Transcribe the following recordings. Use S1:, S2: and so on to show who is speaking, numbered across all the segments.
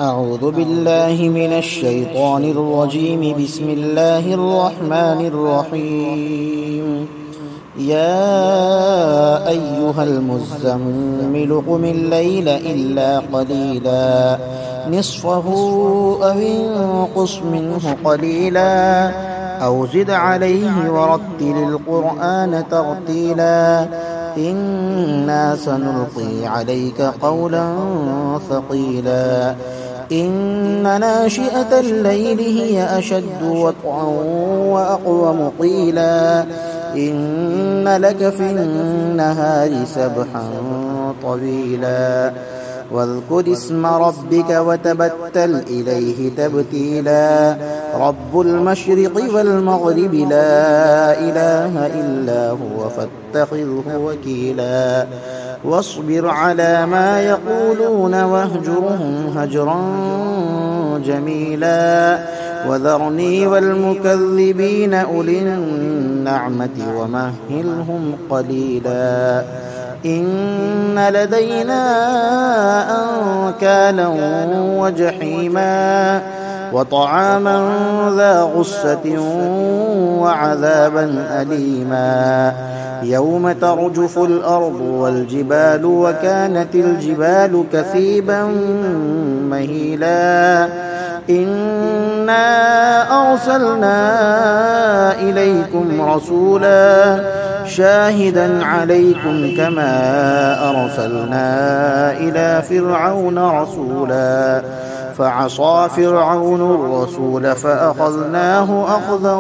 S1: أعوذ بالله من الشيطان الرجيم. بسم الله الرحمن الرحيم. يا أيها المزمل قم الليل إلا قليلا نصفه أو انقص منه قليلا أو زد عليه ورتل القرآن ترتيلا إنا سنلقي عليك قولا ثقيلا إن ناشئة الليل هي أشد وطئا وأقوم قيلا إن لك في النهار سبحا طويلا واذكر اسم ربك وتبتل إليه تبتيلا رب المشرق والمغرب لا إله إلا هو فاتخذه وكيلا واصبر على ما يقولون واهجرهم هجرا جميلا وذرني والمكذبين أولي النعمة ومهلهم قليلا إن لدينا أنكالا وجحيما وطعاما ذا غصة وعذابا أليما يوم ترجف الأرض والجبال وكانت الجبال كثيبا مهيلا إنا أرسلنا إليكم رسولا شاهدا عليكم كما أرسلنا إلى فرعون رسولا فعصى فرعون الرسول فأخذناه أخذا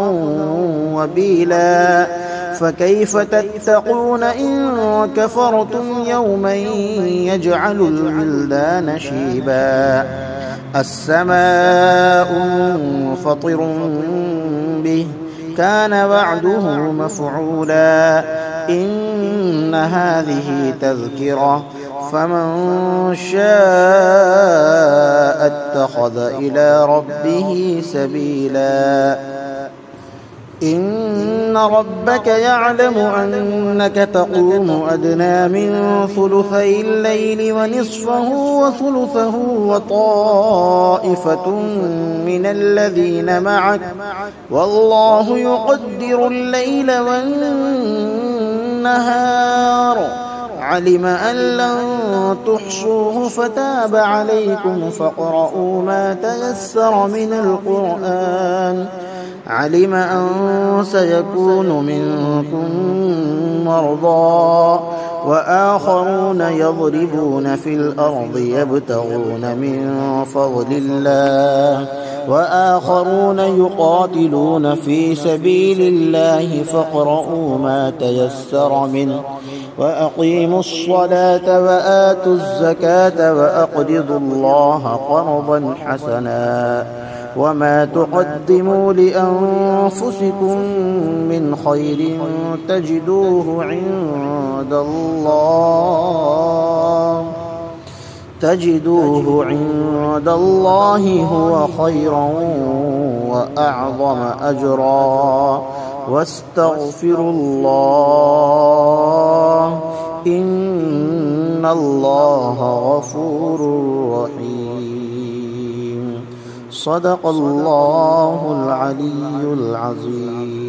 S1: وبيلا فكيف تتقون إن كفرتم يوما يجعل الولدان شيبا السماء منفطر به كان وعده مفعولا إن هذه تذكرة فمن شاء اتخذ إلى ربه سبيلا إن ربك يعلم أنك تقوم أدنى من ثلثي الليل ونصفه وثلثه وطائفة من الذين معك والله يقدر الليل والنهار علم أن لن تحصوه فتاب عليكم فاقرؤوا ما تيسر من القرآن علم أن سيكون منكم مرضى وآخرون يضربون في الأرض يبتغون من فضل الله وآخرون يقاتلون في سبيل الله فاقرؤوا ما تيسر منه وأقيموا الصلاة وآتوا الزكاة وأقرضوا الله قرضا حسنا وما تقدموا لأنفسكم من خير تجدوه عند الله هو خيرا وأعظم أجرا واستغفروا الله إن الله غفور رحيم صدق الله العلي العظيم.